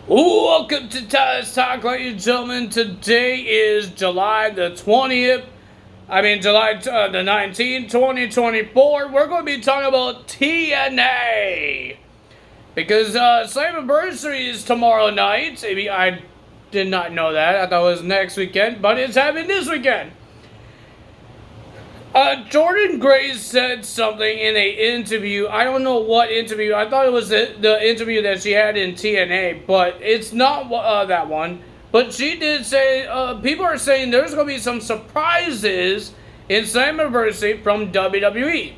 Welcome to Tyler's Talk, ladies and gentlemen. Today is July the 20th. July the 19th, 2024. We're going to be talking about TNA. Because Slammiversary is tomorrow night. I did not know that. I thought it was next weekend. But it's happening this weekend. Jordan Grace said something in an interview. I don't know what interview. I thought it was the interview that she had in TNA, but it's not that one. But she did say, people are saying there's going to be some surprises in Slammiversary from WWE.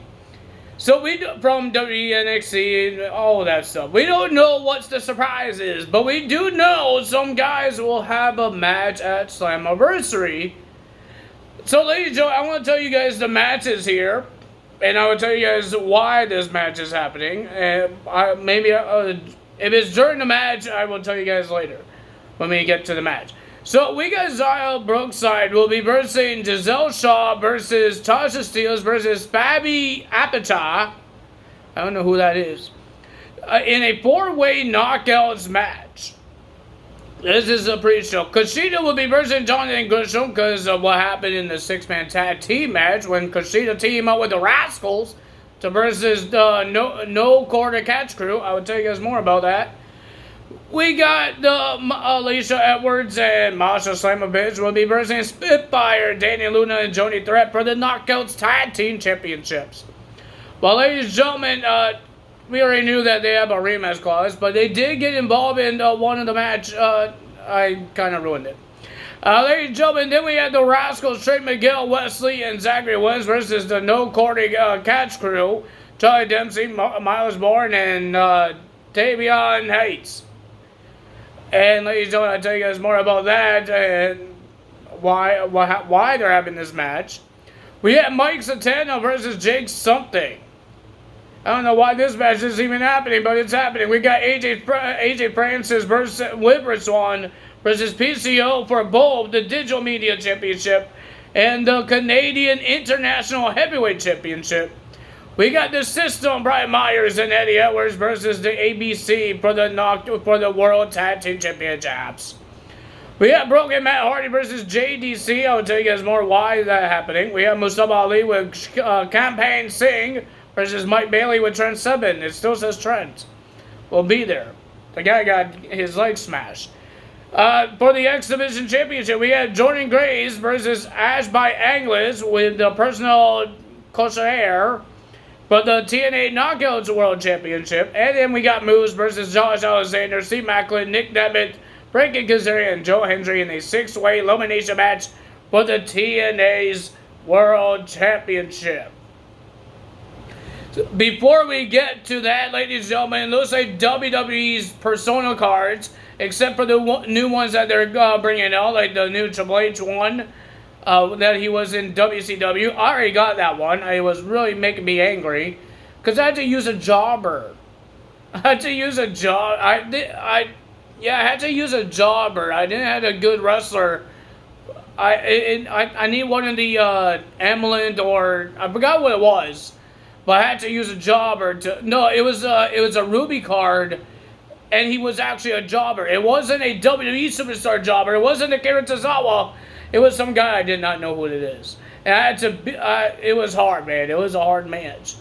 So from WNXT and all that stuff. We don't know what the surprise is, but we do know some guys will have a match at Slammiversary. So, ladies and gentlemen, I want to tell you guys the matches here, and I will tell you guys why this match is happening. And if it's during the match, I will tell you guys later when we get to the match. So, we got Xia Brookside will be versing Giselle Shaw versus Tasha Steelz versus Fabi Apata. I don't know who that is. In a four-way knockouts match. This is a pre-show. Kushida will be versing Jonathan Gresham because of what happened in the six-man tag team match when Kushida teamed up with the Rascals to versus the No Quarter Catch Crew. I will tell you guys more about that. We got Alicia Edwards and Masha Slamovich will be versing Spitfire, Danny Luna, and Joni Threat for the Knockouts Tag Team Championships. Well, ladies and gentlemen, we already knew that they have a rematch clause, but they did get involved in one of the match. I kind of ruined it. Ladies and gentlemen, then we had the Rascals, Trey Miguel, Wesley, and Zachary Wentz versus the No Quarter Catch Crew, Charlie Dempsey, Miles Bourne, and Tavion Hates. And ladies and gentlemen, I'll tell you guys more about that and why they're having this match. We had Mike Satana versus Jake something. I don't know why this match is even happening, but it's happening. We got AJ Francis versus Whipper Swan versus PCO for both the Digital Media Championship and the Canadian International Heavyweight Championship. We got the System, Brian Myers and Eddie Edwards versus the ABC for the World Tag Team Championships. We have Broken Matt Hardy versus JDC. I'll tell you guys more why that's happening. We have Mustafa Ali with Campaign Singh versus Mike Bailey with Trent Seven. It still says Trent. Will be there. The guy got his leg smashed. For the X Division Championship, we had Jordan Grace versus Ash by Anglis with the personal Cosair for the TNA Knockouts World Championship. And then we got Moose versus Josh Alexander, Steve Macklin, Nick Devitt, Frankie Kazarian, and Joe Hendry in a six-way elimination match for the TNA's World Championship. Before we get to that, ladies and gentlemen, it looks like WWE's Persona cards, except for the new ones that they're bringing out, like the new Triple H one that he was in WCW. I already got that one. It was really making me angry because I had to use a jobber. I had to use a jobber. I didn't have a good wrestler. I need one of the Ameland or I forgot what it was. But I had to use a jobber to... No, it was a Ruby card, and he was actually a jobber. It wasn't a WWE Superstar jobber. It wasn't a Karen Tozawa. It was some guy I did not know who it is. And I had to... it was hard, man. It was a hard match.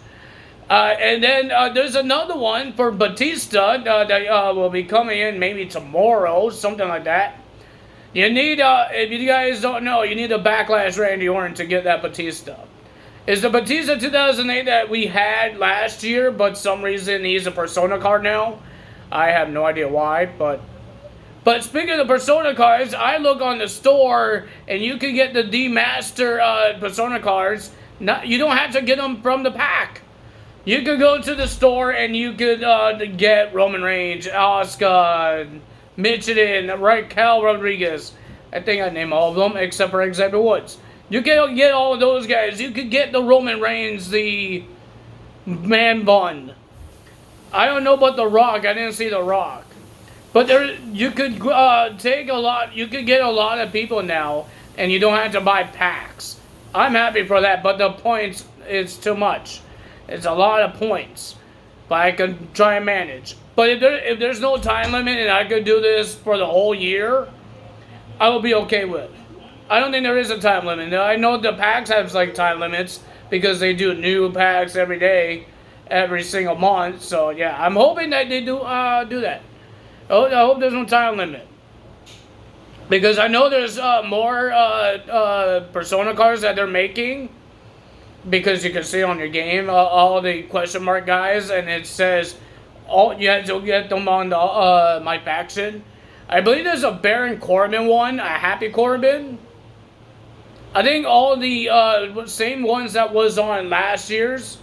And then there's another one for Batista that will be coming in maybe tomorrow, something like that. You need... if you guys don't know, you need a Backlash Randy Orton to get that Batista. Is the Batista 2008 that we had last year, but some reason he's a Persona card now? I have no idea why, but speaking of the Persona cards, I look on the store, and you can get the D-Master Persona cards. You don't have to get them from the pack. You could go to the store, and you could get Roman Reigns, Asuka, Michelin, Raquel Rodriguez. I think I named all of them, except for Xavier Woods. You can get all of those guys. You could get the Roman Reigns, the Man Bun. I don't know about The Rock. I didn't see The Rock. But you could take a lot. You could get a lot of people now, and you don't have to buy packs. I'm happy for that, but the points is too much. It's a lot of points. But I can try and manage. But if there's no time limit and I could do this for the whole year, I will be okay with. I don't think there is a time limit. I know the packs have like time limits because they do new packs every day, every single month. So yeah, I'm hoping that they do that. I hope there's no time limit. Because I know there's more Persona cards that they're making. Because you can see on your game all the question mark guys, and it says you have to get them on the my faction. I believe there's a Baron Corbin one, a Happy Corbin. I think all the same ones that was on last year's,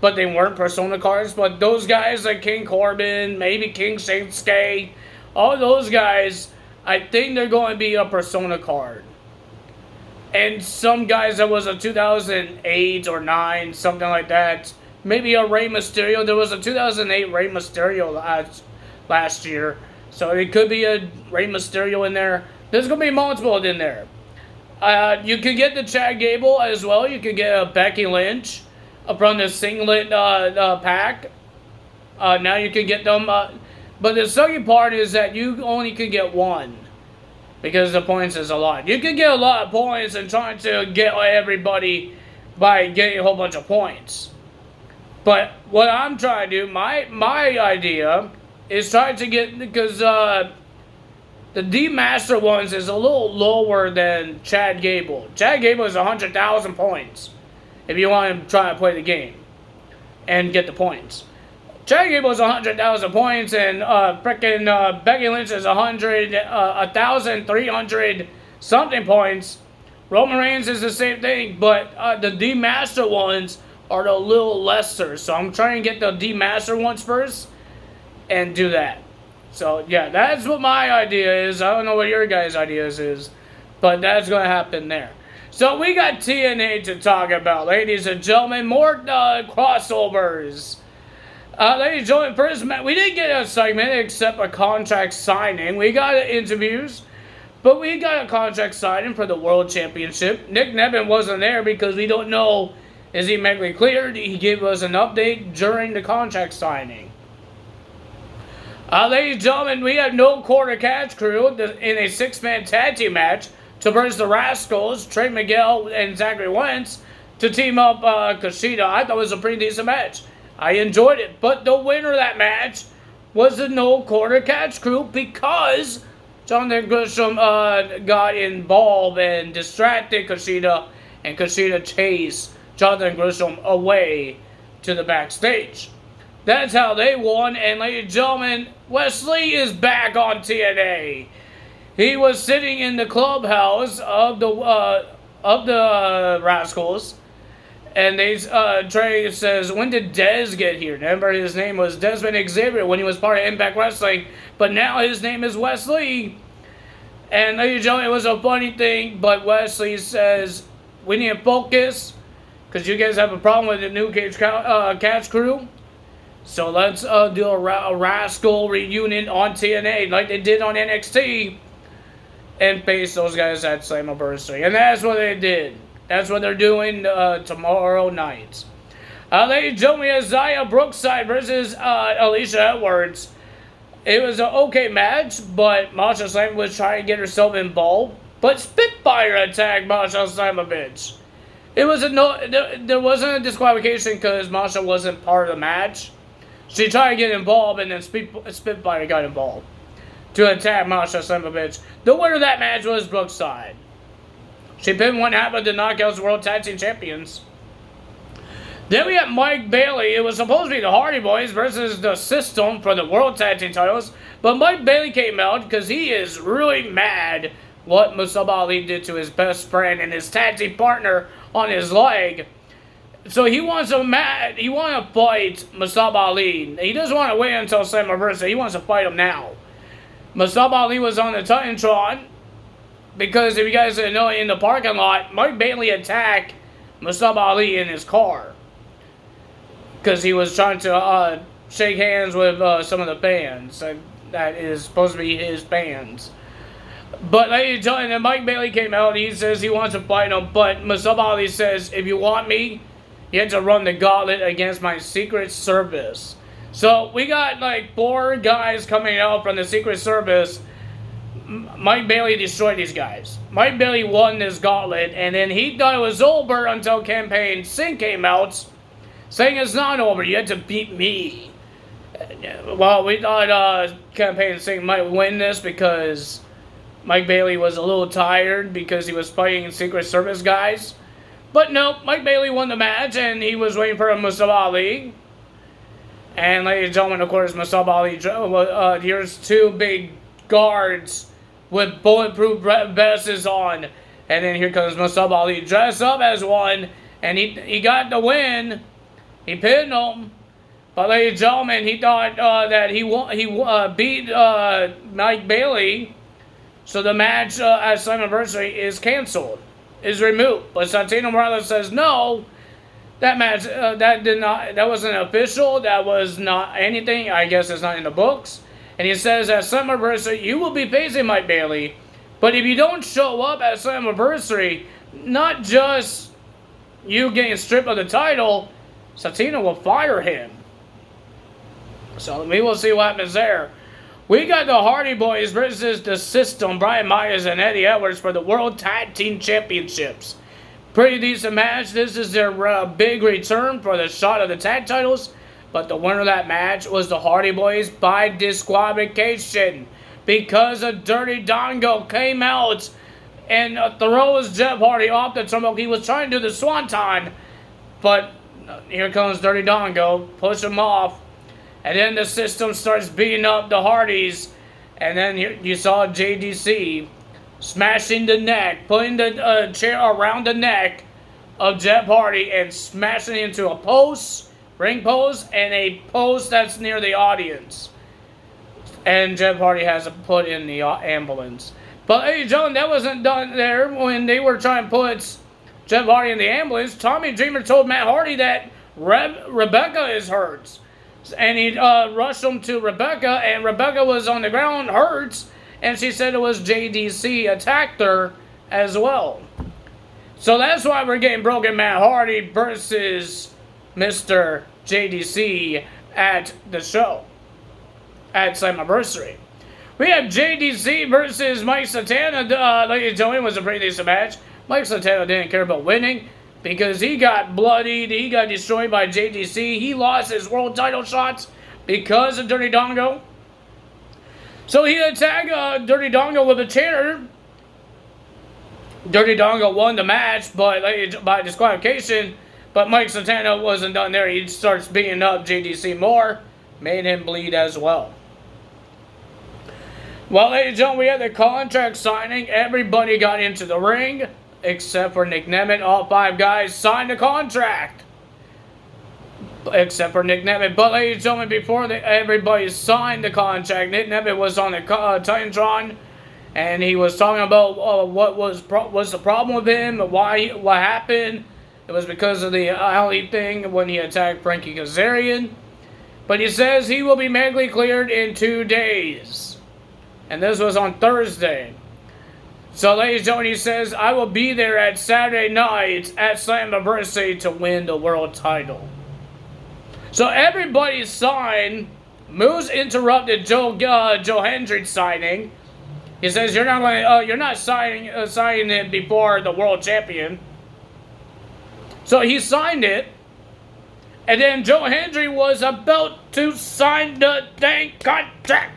but they weren't Persona cards. But those guys like King Corbin, maybe King Shinsuke, all those guys, I think they're going to be a Persona card. And some guys that was a 2008 or 9, something like that. Maybe a Rey Mysterio. There was a 2008 Rey Mysterio last year. So it could be a Rey Mysterio in there. There's going to be multiple in there. You can get the Chad Gable as well. You can get a Becky Lynch from the singlet pack. Now you can get them. But the sucky part is that you only can get one. Because the points is a lot. You can get a lot of points and trying to get everybody by getting a whole bunch of points. But what I'm trying to do, my idea is trying to get, because the D-Master ones is a little lower than Chad Gable. Chad Gable is 100,000 points if you want to try to play the game and get the points. Chad Gable is 100,000 points, and frickin' Becky Lynch is 1,300 something points. Roman Reigns is the same thing, but the D-Master ones are a little lesser. So I'm trying to get the D-Master ones first and do that. So yeah, that's what my idea is. I don't know what your guys' ideas is, but that's going to happen there. So we got TNA to talk about, ladies and gentlemen. More crossovers. Ladies and gentlemen, first, we didn't get a segment except a contract signing. We got interviews, but we got a contract signing for the World Championship. Nick Nevin wasn't there because we don't know, is he medically cleared? He gave us an update during the contract signing. Ladies and gentlemen, we have no quarter catch crew in a 6-man tag team match to versus the Rascals, Trey Miguel and Zachary Wentz, to team up Kushida. I thought it was a pretty decent match. I enjoyed it, but the winner of that match was the no quarter catch crew because Jonathan Gresham got involved and distracted Kushida, and Kushida chased Jonathan Gresham away to the backstage. That's how they won, and ladies and gentlemen, Wesley is back on TNA. He was sitting in the clubhouse of the Rascals. And Trey says, when did Dez get here? Remember, his name was Desmond Xavier when he was part of Impact Wrestling. But now his name is Wesley. And ladies and gentlemen, it was a funny thing. But Wesley says, we need to focus. Because you guys have a problem with the new catch crew. So let's do a Rascal reunion on TNA. Like they did on NXT. And face those guys at Slammiversary. And that's what they did. That's what they're doing tomorrow night. Ladies and gentlemen, Isaiah Brookside versus Alicia Edwards. It was an okay match, but Masha Slamovich was trying to get herself involved. But Spitfire attacked Masha Slamovich. It was there wasn't a disqualification because Masha wasn't part of the match. She tried to get involved, and then Spitfire got involved to attack Masha Slamovich. The winner of that match was Brookside. She pinned one half of the Knockouts World Tag Team Champions. Then we have Mike Bailey. It was supposed to be the Hardy Boys versus the System for the World Tag Team titles. But Mike Bailey came out because he is really mad what Mustafa Ali did to his best friend and his tag team partner on his leg. So he wants to fight Mustafa Ali. He doesn't want to wait until Slammiversary. He wants to fight him now. Mustafa Ali was on the Titantron. Because if you guys didn't know, in the parking lot, Mike Bailey attacked Mustafa Ali in his car. Because he was trying to shake hands with some of the fans. That is supposed to be his fans. But ladies and gentlemen, Mike Bailey came out. He says he wants to fight him. But Mustafa Ali says, if you want me, you have to run the gauntlet against my Secret Service. So we got like 4 guys coming out from the Secret Service. Mike Bailey destroyed these guys. Mike Bailey won this gauntlet, and then he thought it was over until Campaign Singh came out, saying it's not over. You had to beat me. Well, we thought Campaign Singh might win this because Mike Bailey was a little tired because he was fighting Secret Service guys. But no, Mike Bailey won the match, and he was waiting for Mustafa Ali. And ladies and gentlemen, of course, Mustafa Ali, here's 2 big guards with bulletproof vests on. And then here comes Mustafa Ali dressed up as one, and he got the win. He pinned him. But ladies and gentlemen, he thought that he beat Mike Bailey. So the match at Slammiversary is canceled, is removed. But Santino Morales says no. That match, that wasn't official. That was not anything. I guess it's not in the books. And he says at Slammiversary, you will be facing Mike Bailey. But if you don't show up at Slammiversary, not just you getting stripped of the title, Santino will fire him. So we will see what happens there. We got the Hardy Boys versus the System, Brian Myers and Eddie Edwards for the World Tag Team Championships. Pretty decent match. This is their big return for the shot of the tag titles. But the winner of that match was the Hardy Boys by disqualification. Because a Dirty Dongo came out and throws Jeff Hardy off the turnbuckle. He was trying to do the Swanton. But here comes Dirty Dongo. Push him off. And then the System starts beating up the Hardys. And then you saw JDC smashing the neck, putting the chair around the neck of Jeff Hardy and smashing it into a post, ring post, and a post that's near the audience. And Jeff Hardy has to put in the ambulance. But hey, John, that wasn't done there when they were trying to put Jeff Hardy in the ambulance. Tommy Dreamer told Matt Hardy that Rebecca is hurt. And he rushed him to Rebecca, and Rebecca was on the ground, hurt, and she said it was JDC attacked her as well. So that's why we're getting Broken Matt Hardy versus Mr. JDC at the show, at Slammiversary. We have JDC versus Mike Santana. Ladies and gentlemen, it was a pretty decent match. Mike Santana didn't care about winning, because he got bloodied, he got destroyed by JDC. He lost his world title shots because of Dirty Dongo. So he attacked Dirty Dongo with a chair. Dirty Dongo won the match by disqualification. But Mike Santana wasn't done there. He starts beating up JDC more. Made him bleed as well. Well, ladies and gentlemen, we had the contract signing. Everybody got into the ring, except for Nick Nemeth. All 5 guys signed the contract, except for Nick Nemeth. But ladies and gentlemen, before everybody signed the contract, Nick Nemeth was on the Titantron, and he was talking about what was the problem with him, what happened. It was because of the alley thing when he attacked Frankie Kazarian. But he says he will be medically cleared in 2 days, and this was on Thursday. So, ladies and gentlemen, he says, I will be there at Saturday night at Slammiversary to win the world title. So, everybody signed. Moose interrupted Joe Hendricks signing. He says, you're not signing it before the world champion. So, he signed it. And then Joe Hendricks was about to sign the dang contract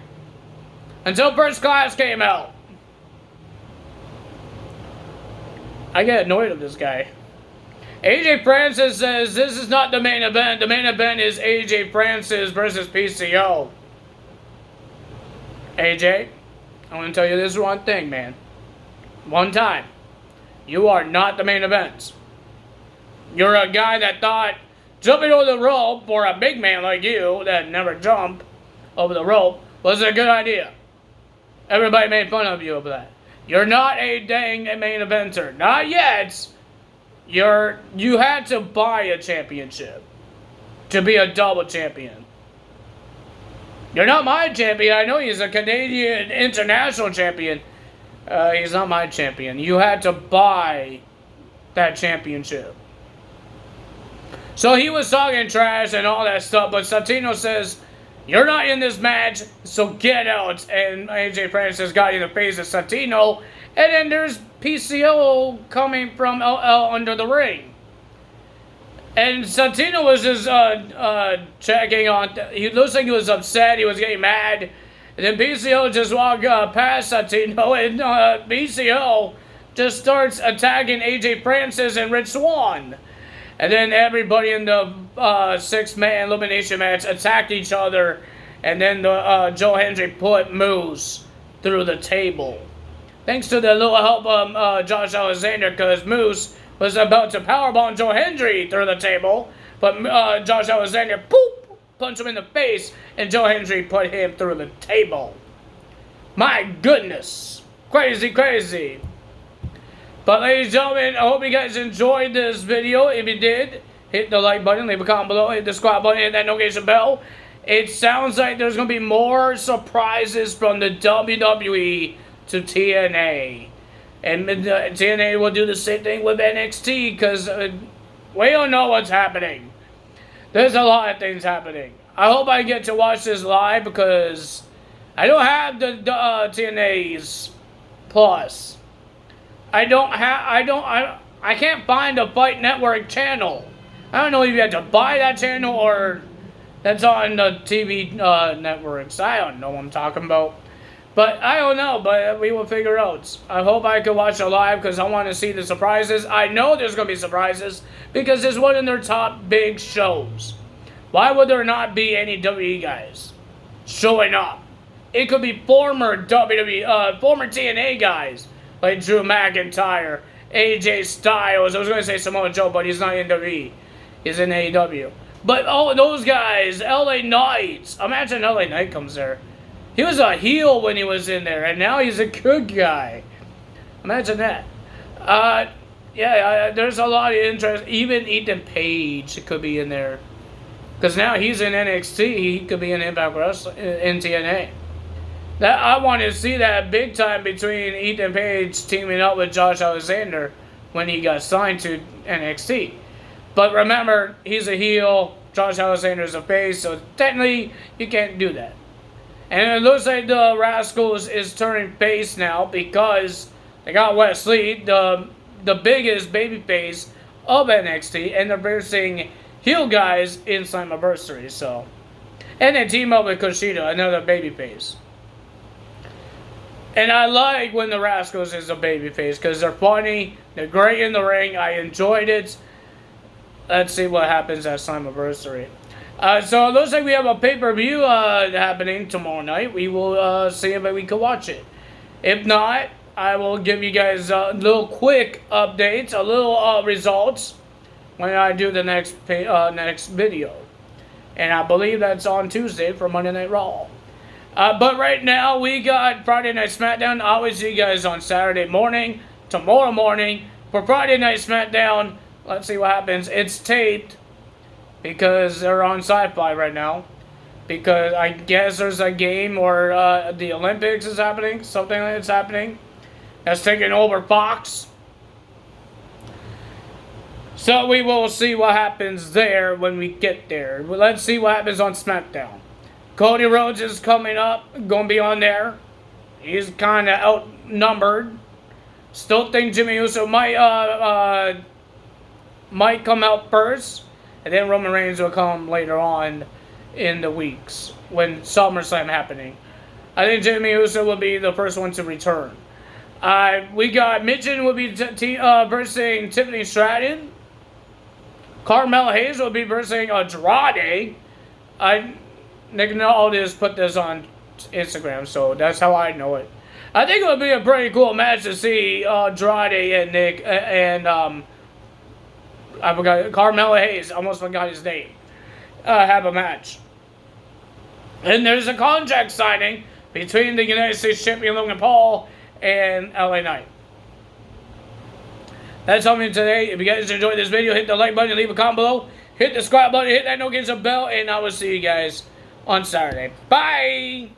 until First Class came out. I get annoyed with this guy. AJ Francis says this is not the main event. The main event is AJ Francis versus PCO. AJ, I want to tell you this one thing, man. One time. You are not the main event. You're a guy that thought jumping over the rope for a big man like you that never jumped over the rope was a good idea. Everybody made fun of you over that. You're not a dang main eventer. Not yet. You had to buy a championship to be a double champion. You're not my champion. I know he's a Canadian international champion. He's not my champion. You had to buy that championship. So he was talking trash and all that stuff, but Santino says, "You're not in this match, so get out." And AJ Francis got in the face of Santino, and then there's PCO coming from under the ring. And Santino was just checking on. He looks like he was upset. He was getting mad. And then PCO just walked past Santino, and PCO just starts attacking AJ Francis and Rich Swann. And then everybody in the six-man elimination match attacked each other. And then Joe Hendry put Moose through the table. Thanks to the little help of Josh Alexander, because Moose was about to powerbomb Joe Hendry through the table. But Josh Alexander, poop, punched him in the face. And Joe Hendry put him through the table. My goodness. Crazy, crazy. But ladies and gentlemen, I hope you guys enjoyed this video. If you did, hit the like button, leave a comment below, hit the subscribe button, hit that notification bell. It sounds like there's going to be more surprises from the WWE to TNA. And TNA will do the same thing with NXT, because we don't know what's happening. There's a lot of things happening. I hope I get to watch this live, because I don't have the TNA's Plus. I can't find a Fight Network channel. I don't know if you have to buy that channel or that's on the TV networks. I don't know what I'm talking about. But I don't know, but we will figure out. I hope I can watch it live, because I want to see the surprises. I know there's going to be surprises, because it's one of their top big shows. Why would there not be any WWE guys showing up? It could be former WWE, former TNA guys, like Drew McIntyre, AJ Styles. I was going to say Samoa Joe, but he's not in WWE. He's in AEW. But all those guys, LA Knight. Imagine LA Knight comes there. He was a heel when he was in there, and now he's a good guy. Imagine that. There's a lot of interest. Even Ethan Page could be in there. Because now he's in NXT. He could be in Impact Wrestling, in TNA. I want to see that big time between Ethan Page teaming up with Josh Alexander when he got signed to NXT. But remember, he's a heel, Josh Alexander's a face, so technically you can't do that. And it looks like the Rascals is turning face now, because they got Wesley, the biggest babyface of NXT, and they're versing heel guys in Slammiversary. So, and they team up with Kushida, another babyface. And I like when the Rascals is a babyface, because they're funny, they're great in the ring. I enjoyed it. Let's see what happens at Slammiversary. So it looks like we have a pay-per-view happening tomorrow night. We will see if we can watch it. If not, I will give you guys a little quick updates, a little results when I do the next video. And I believe that's on Tuesday for Monday Night Raw. But right now, we got Friday Night SmackDown. I will see you guys on Saturday morning, tomorrow morning, for Friday Night SmackDown. Let's see what happens. It's taped, because they're on Sci-Fi right now. Because I guess there's a game or the Olympics is happening. Something like that's happening. That's taking over Fox. So we will see what happens there when we get there. Let's see what happens on SmackDown. Cody Rhodes is coming up. Going to be on there. He's kind of outnumbered. Still think Jimmy Uso might come out first. And then Roman Reigns will come later on in the weeks when SummerSlam happening. I think Jimmy Uso will be the first one to return. We got Mitchell will be versing Tiffany Stratton. Carmella Hayes will be versing Andrade. Nick Aldis put this on Instagram, so that's how I know it. I think it would be a pretty cool match to see Andrade and Nick and I forgot Carmella Hayes. Almost forgot his name. Have a match. And there's a contract signing between the United States Champion Logan Paul and LA Knight. That's all for me today. If you guys enjoyed this video, hit the like button, leave a comment below, hit the subscribe button, hit that notification bell, and I will see you guys on Saturday. Bye!